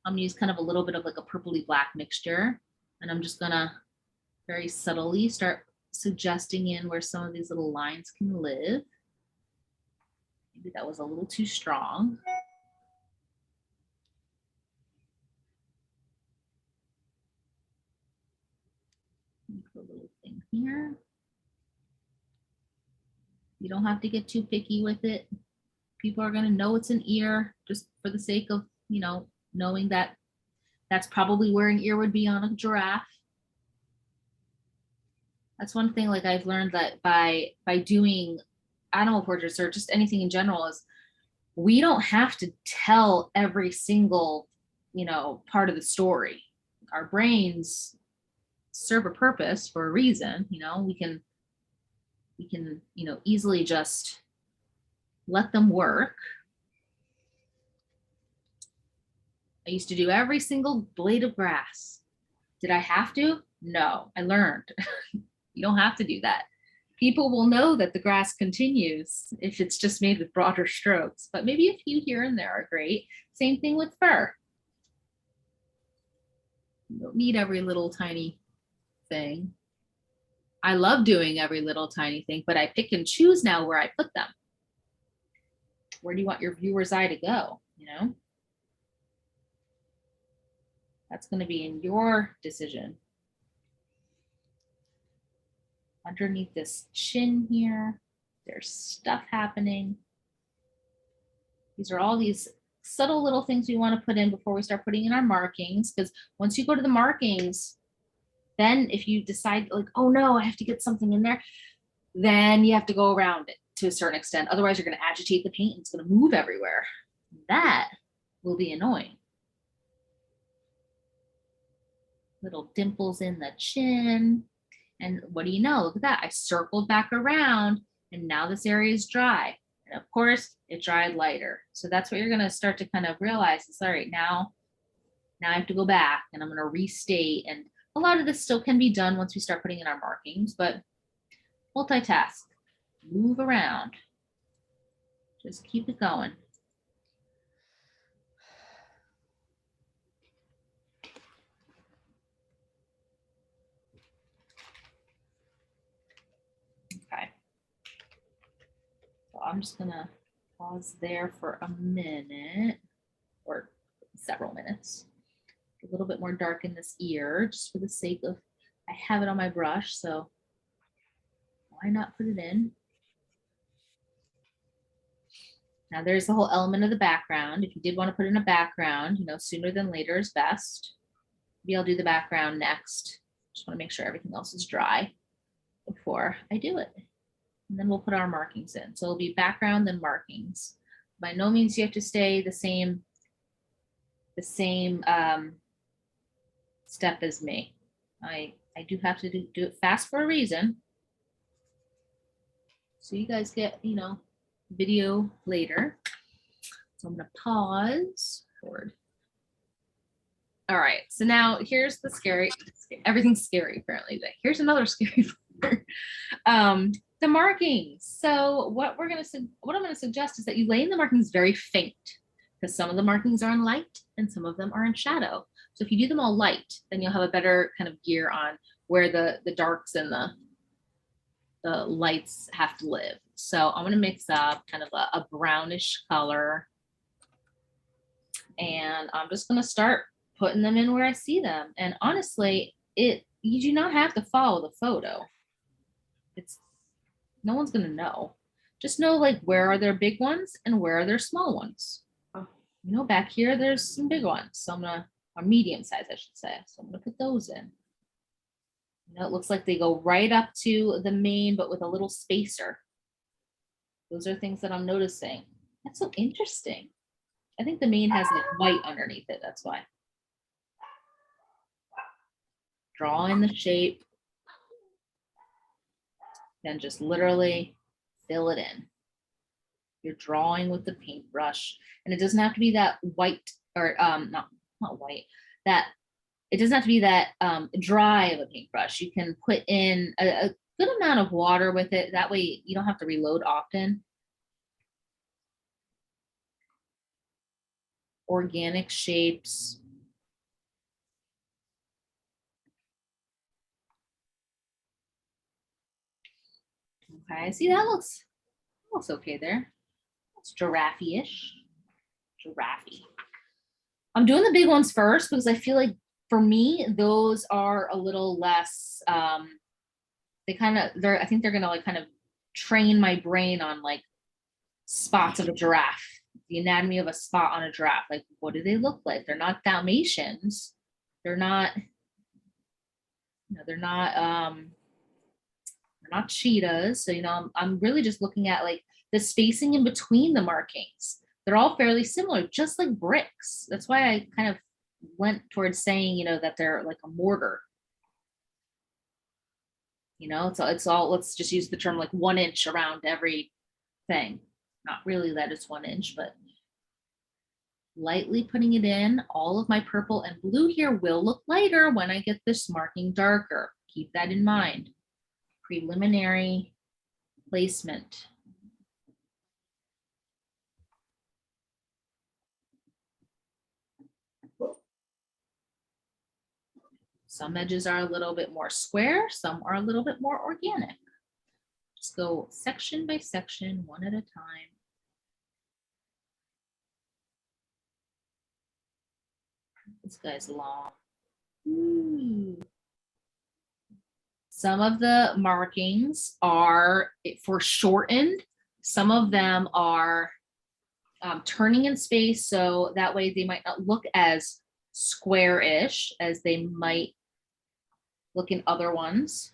I'm gonna use kind of a little bit of like a purpley black mixture, and I'm just gonna very subtly start suggesting in where some of these little lines can live. Maybe that was a little too strong. Put a little thing here. You don't have to get too picky with it. People are gonna know it's an ear just for the sake of, you know, knowing that that's probably where an ear would be on a giraffe. That's one thing, like I've learned that by doing animal portraits or just anything in general, is we don't have to tell every single, you know, part of the story. Our brains serve a purpose for a reason. You know, we can, you know, easily just let them work. I used to do every single blade of grass. Did I have to? No, I learned. You don't have to do that. People will know that the grass continues if it's just made with broader strokes, but maybe a few here and there are great. Same thing with fur. You don't need every little tiny thing. I love doing every little tiny thing, but I pick and choose now where I put them. Where do you want your viewer's eye to go? You know? That's going to be in your decision. Underneath this chin here, there's stuff happening. These are all these subtle little things we want to put in before we start putting in our markings, because once you go to the markings, then if you decide like, oh no, I have to get something in there, then you have to go around it to a certain extent. Otherwise, you're going to agitate the paint and it's going to move everywhere. That will be annoying. Little dimples in the chin. And what do you know? Look at that. I circled back around and now this area is dry. And of course, it dried lighter. So that's what you're going to start to kind of realize is, all right, now I have to go back and I'm going to restate and A lot of this still can be done once we start putting in our markings, but multitask, move around, just keep it going. Okay. So I'm just gonna pause there for a minute or several minutes. A little bit more dark in this ear, just for the sake of, I have it on my brush, so why not put it in? Now there's the whole element of the background. If you did want to put in a background, you know, sooner than later is best. Maybe I'll do the background next. Just want to make sure everything else is dry before I do it. And then we'll put our markings in. So it'll be background, then markings. By no means you have to stay the same step as me. I do have to do it fast for a reason. So you guys get, you know, video later. So I'm gonna pause, record. All right, so now here's the scary, everything's scary apparently, but here's another scary part. The markings. So what I'm gonna suggest is that you lay in the markings very faint, because some of the markings are in light and some of them are in shadow. So if you do them all light, then you'll have a better kind of gear on where the darks and the lights have to live. So I'm gonna mix up kind of a brownish color, and I'm just gonna start putting them in where I see them. And honestly, you do not have to follow the photo. No one's gonna know. Just know, like, where are there big ones and where are there small ones. You know, back here there's some big ones, so I'm gonna, or medium size I should say, so I'm gonna put those in. You know, it looks like they go right up to the main, but with a little spacer. Those are things that I'm noticing. That's so interesting. I think the main has like white underneath it, that's why. Draw in the shape, then just literally fill it in. You're drawing with the paintbrush, and it doesn't have to be that white, or not white, that it doesn't have to be that dry of a paintbrush. You can put in a good amount of water with it. That way you don't have to reload often. Organic shapes. Okay, see, that looks okay there. It's giraffe-ish. Giraffe. I'm doing the big ones first because I feel like for me, those are a little less, I think they're gonna like kind of train my brain on like spots of a giraffe, the anatomy of a spot on a giraffe. Like, what do they look like? They're not Dalmatians. They're not, you know, they're not cheetahs. So, you know, I'm really just looking at like the spacing in between the markings. They're all fairly similar, just like bricks. That's why I kind of went towards saying, you know, that they're like a mortar. You know, it's all, let's just use the term like 1 inch around every thing. Not really that it's 1 inch, but lightly putting it in. All of my purple and blue here will look lighter when I get this marking darker. Keep that in mind. Preliminary placement. Some edges are a little bit more square, some are a little bit more organic. Just go section by section, one at a time. This guy's long. Ooh. Some of the markings are foreshortened. Some of them are turning in space, so that way they might not look as square-ish as they might look in other ones.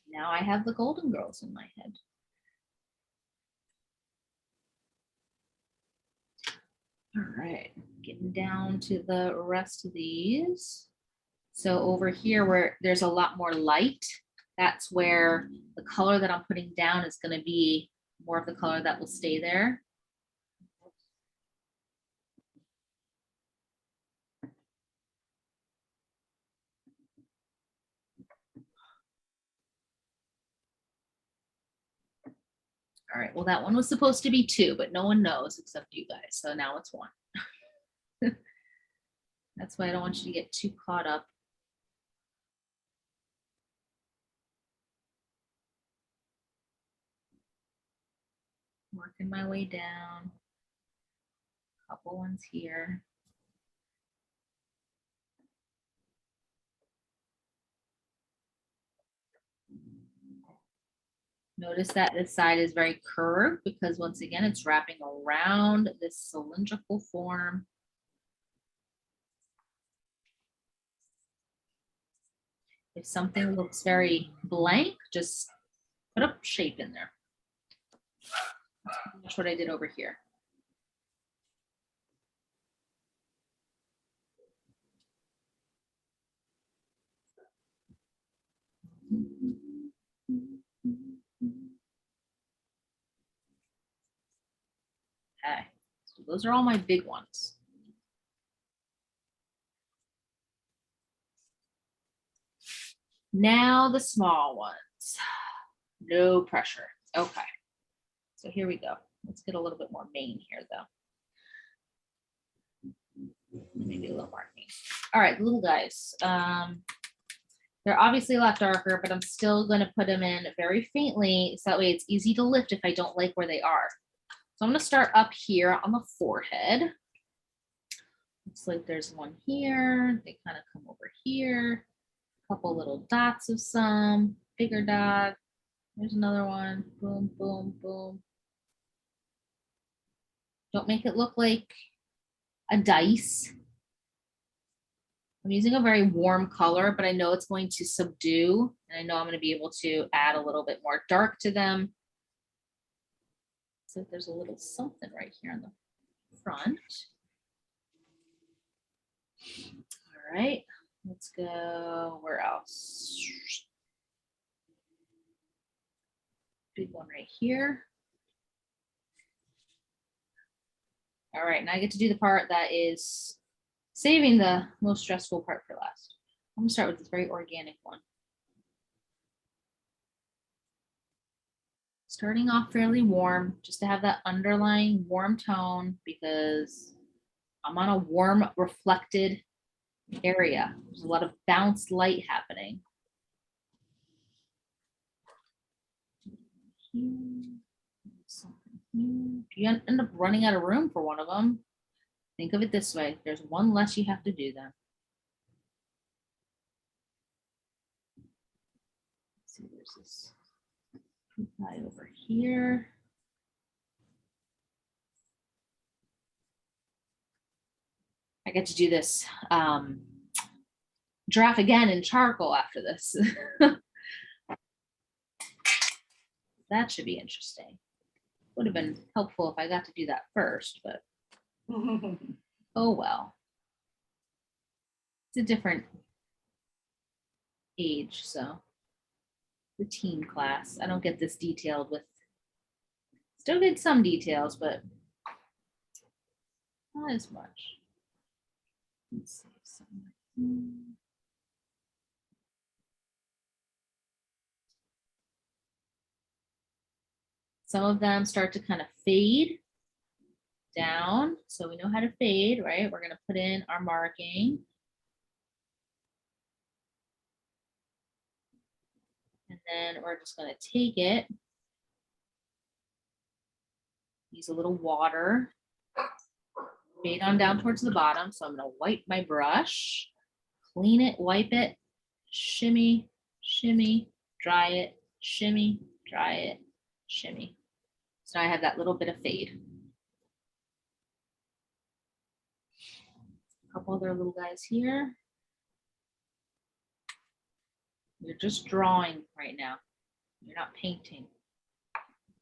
Now I have the Golden Girls in my head. Getting down to the rest of these. So over here where there's a lot more light, that's where the color that I'm putting down is going to be more of the color that will stay there. All right, well, that one was supposed to be 2, but no one knows except you guys. So now it's 1. That's why I don't want you to get too caught up. Working my way down. Couple ones here. Notice that this side is very curved because once again, it's wrapping around this cylindrical form. If something looks very blank, just put a shape in there. That's what I did over here. Okay, so those are all my big ones. Now the small ones. No pressure. Okay. So here we go. Let's get a little bit more mane here though. Maybe a little more mane. All right, little guys. They're obviously a lot darker, but I'm still going to put them in very faintly. So that way it's easy to lift if I don't like where they are. So I'm going to start up here on the forehead. Looks like there's one here. They kind of come over here. A couple little dots of some, bigger dot. There's another one. Boom, boom, boom. Don't make it look like a dice. I'm using a very warm color, but I know it's going to subdue, and I know I'm going to be able to add a little bit more dark to them. So there's a little something right here on the front. All right, let's go. Where else? Big one right here. All right, now I get to do the part that is saving the most stressful part for last. I'm gonna start with this very organic one. Starting off fairly warm, just to have that underlying warm tone because I'm on a warm reflected area. There's a lot of bounced light happening. If you end up running out of room for one of them, think of it this way. There's one less you have to do then. Let's see, there's this guy over here. I get to do this giraffe again in charcoal after this. That should be interesting. Would have been helpful if I got to do that first, but oh well. It's a different age, so the teen class. I don't get this detailed with, still get some details, but not as much. Let's see something. Some of them start to kind of fade down. So we know how to fade, right? We're going to put in our marking. And then we're just going to take it, use a little water, fade on down towards the bottom. So I'm going to wipe my brush, clean it, wipe it, shimmy, shimmy, dry it, shimmy, dry it, shimmy. So I have that little bit of fade. A couple other little guys here. You're just drawing right now. You're not painting.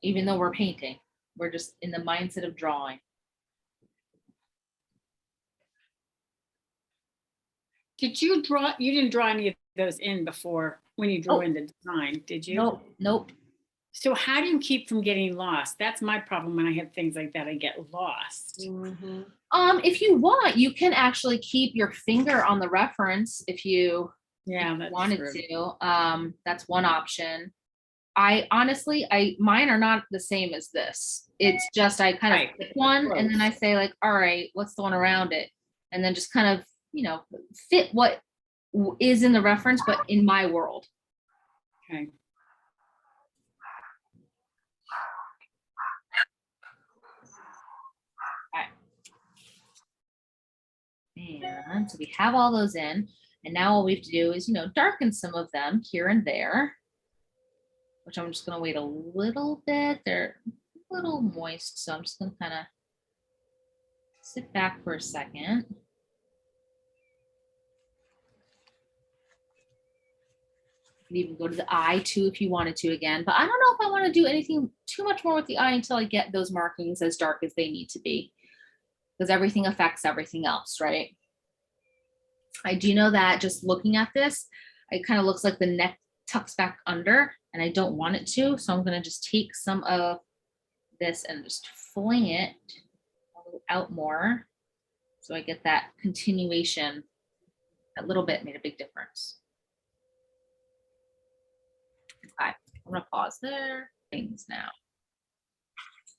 Even though we're painting, we're just in the mindset of drawing. Did you draw, you didn't draw any of those in before when you drew Oh. in the design, did you? Nope, nope. So how do you keep from getting lost? That's my problem when I have things like that, I get lost. If you want, you can actually keep your finger on the reference if you Yeah, that's wanted true. to. That's one option. I honestly, mine are not the same as this. It's just I kind of Right. pick one and then I say like, all right, what's the one around it? And then just kind of, fit what is in the reference, but in my world. Okay. And so we have all those in, and now all we have to do is, darken some of them here and there, which I'm just gonna wait a little bit. They're a little moist, so I'm just gonna kind of sit back for a second. You can even go to the eye too if you wanted to again, but I don't know if I want to do anything too much more with the eye until I get those markings as dark as they need to be, because everything affects everything else, right? I do know that just looking at this, it kind of looks like the neck tucks back under, and I don't want it to. So I'm going to just take some of this and just fling it out more. So I get that continuation. That little bit made a big difference. Okay, I'm going to pause there. Things now.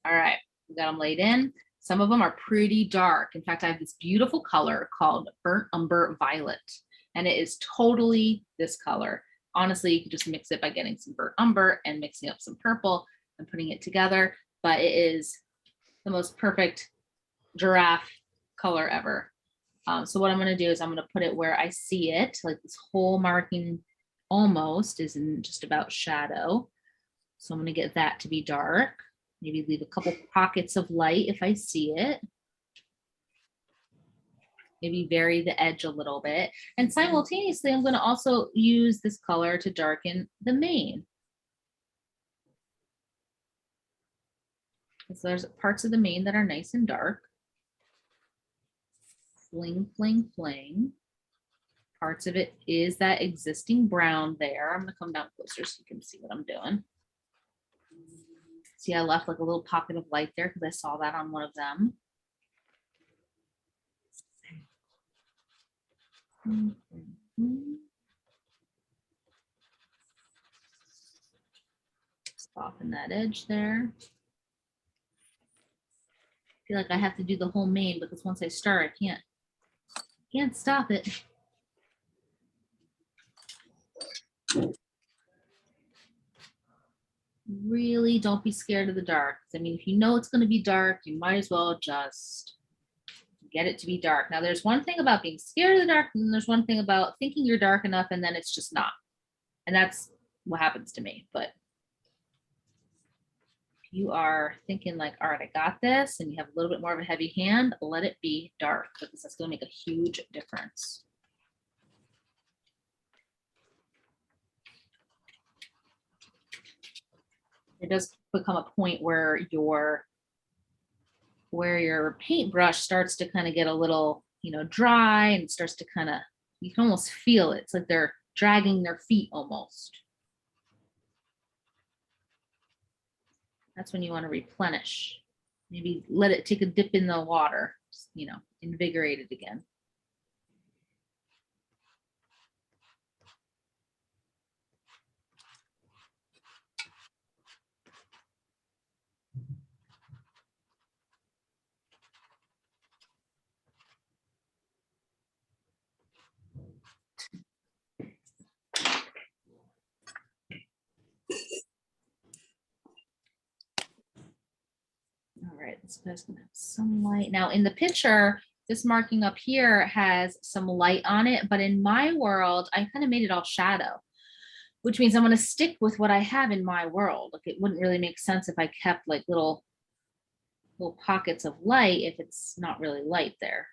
All right, we got them laid in. Some of them are pretty dark. In fact, I have this beautiful color called Burnt Umber Violet, and it is totally this color. Honestly, you can just mix it by getting some burnt umber and mixing up some purple and putting it together, but it is the most perfect giraffe color ever. So what I'm going to do is I'm going to put it where I see it, like this whole marking almost is in just about shadow. So I'm going to get that to be dark. Maybe leave a couple pockets of light if I see it. Maybe vary the edge a little bit. And simultaneously, I'm going to also use this color to darken the mane. So there's parts of the mane that are nice and dark. Fling, fling, fling. Parts of it is that existing brown there. I'm going to come down closer so you can see what I'm doing. See, I left like a little pocket of light there because I saw that on one of them. Soften that edge there. I feel like I have to do the whole mane because once I start, I can't stop it. Really don't be scared of the dark. I mean, if you know it's going to be dark, you might as well just get it to be dark. Now, there's one thing about being scared of the dark, and there's one thing about thinking you're dark enough and then it's just not. And that's what happens to me. But if you are thinking like, all right, I got this, and you have a little bit more of a heavy hand, let it be dark because that's going to make a huge difference. It does become a point where your paintbrush starts to kind of get a little, dry, and starts to kind of, you can almost feel it. It's like they're dragging their feet almost. That's when you want to replenish. Maybe let it take a dip in the water, invigorate it again. All right, this guy's gonna have some light. Now in the picture, this marking up here has some light on it, but in my world, I kind of made it all shadow, which means I'm gonna stick with what I have in my world. Like it wouldn't really make sense if I kept like little pockets of light if it's not really light there.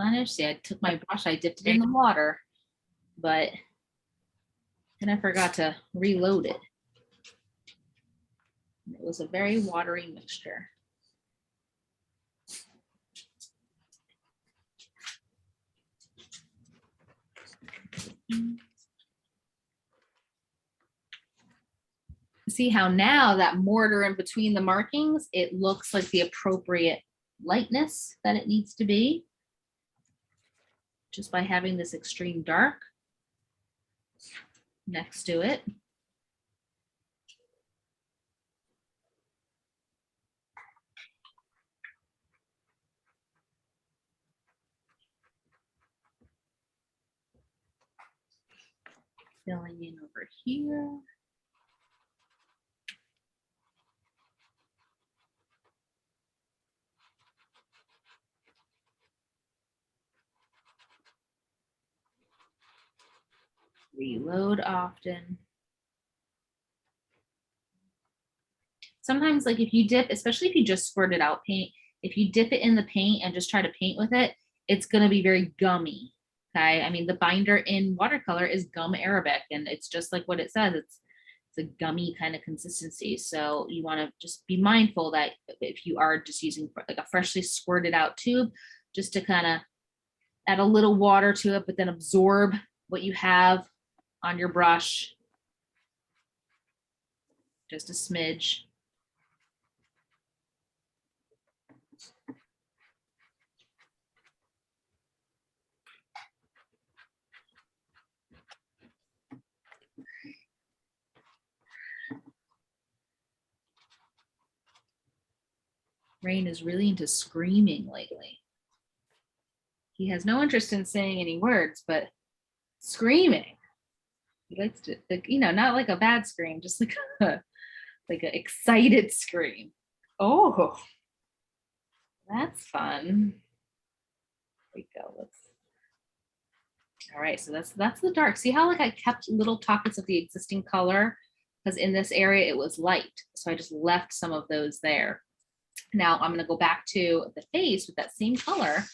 replenish. See, I took my brush, I dipped it in the water, but then I forgot to reload it. It was a very watery mixture. See how now that mortar in between the markings, it looks like the appropriate lightness that it needs to be, just by having this extreme dark next to it. Filling in over here. Reload often. Sometimes, like if you dip, especially if you just squirted out paint, if you dip it in the paint and just try to paint with it, it's going to be very gummy. Okay. I mean, the binder in watercolor is gum Arabic, and it's just like what it says. It's a gummy kind of consistency. So you want to just be mindful that if you are just using like a freshly squirted out tube, just to kind of add a little water to it, but then absorb what you have on your brush. Just a smidge. Rain is really into screaming lately. He has no interest in saying any words, but screaming. He likes to, like, you know, not like a bad scream, just like a, like an excited scream. Oh, that's fun. There we go. Let's. All right, so that's the dark. See how like I kept little pockets of the existing color, because in this area it was light, so I just left some of those there. Now I'm going to go back to the face with that same color.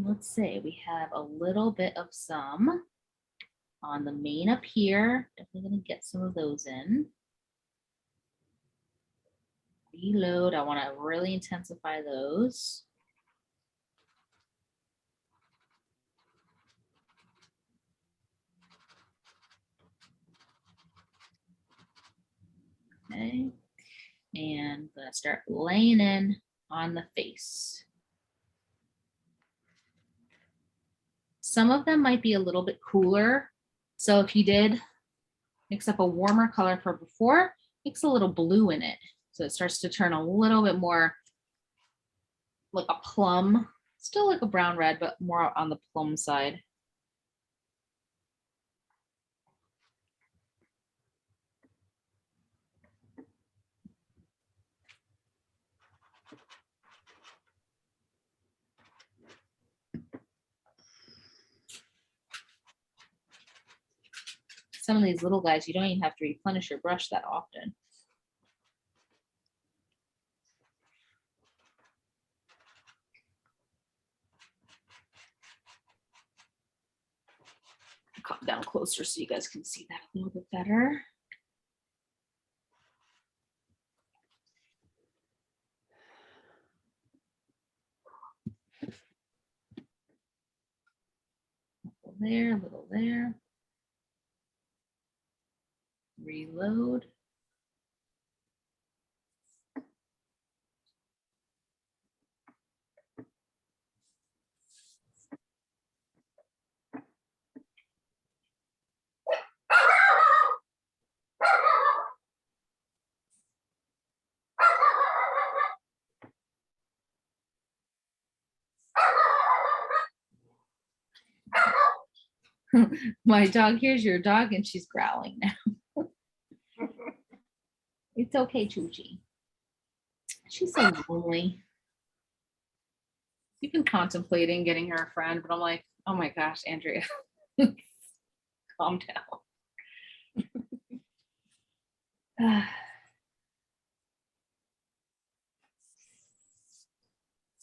Let's say we have a little bit of some on the mane up here. Definitely going to get some of those in. Reload. I want to really intensify those. Okay. And I'm going to start laying in on the face. Some of them might be a little bit cooler. So if you did mix up a warmer color for before, mix a little blue in it. So it starts to turn a little bit more like a plum, still like a brown red, but more on the plum side. Some of these little guys, you don't even have to replenish your brush that often. Come down closer so you guys can see that a little bit better. A little there, a little there. Reload. My dog hears your dog and she's growling now. It's okay, Chuchi. She's so lonely. We've been contemplating getting her a friend, but I'm like, oh my gosh, Andrea, calm down.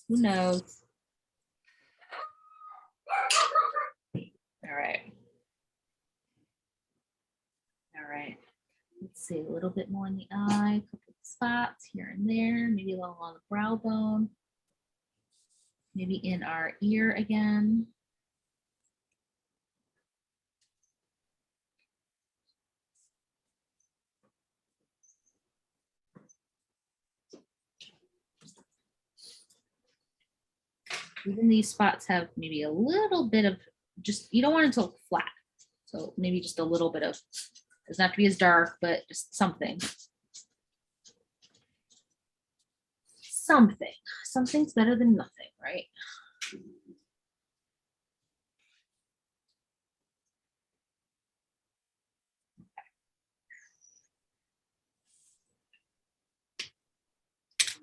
Who knows? All right. All right. Let's see, a little bit more in the eye, a couple of spots here and there, maybe along the brow bone, maybe in our ear again. Even these spots have maybe a little bit of just, you don't want it to look flat. So maybe just a little bit of, doesn't have to be as dark, but just something. Something's better than nothing, right?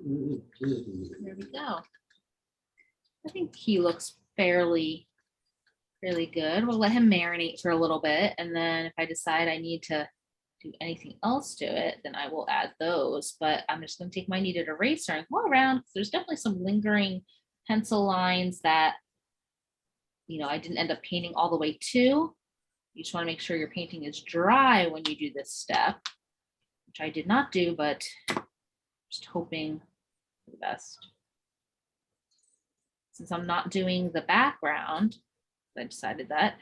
There we go. I think he looks fairly good. We'll let him marinate for a little bit, and then if I decide I need to do anything else to it, then I will add those. But I'm just going to take my kneaded eraser and go around, because there's definitely some lingering pencil lines that, you know, I didn't end up painting all the way to. You just want to make sure your painting is dry when you do this step, which I did not do, but just hoping for the best. Since I'm not doing the background, I decided that,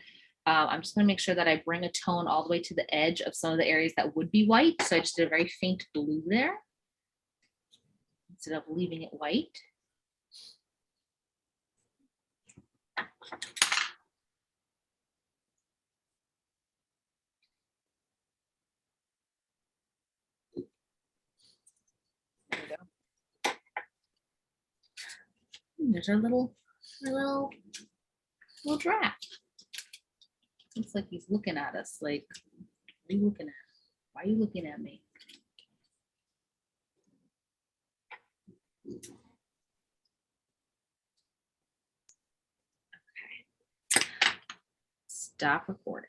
I'm just going to make sure that I bring a tone all the way to the edge of some of the areas that would be white. So I just did a very faint blue there instead of leaving it white. There we go. And there's our little draft. Looks like he's looking at us like, what are you looking at? Why are you looking at me? Okay. Stop recording.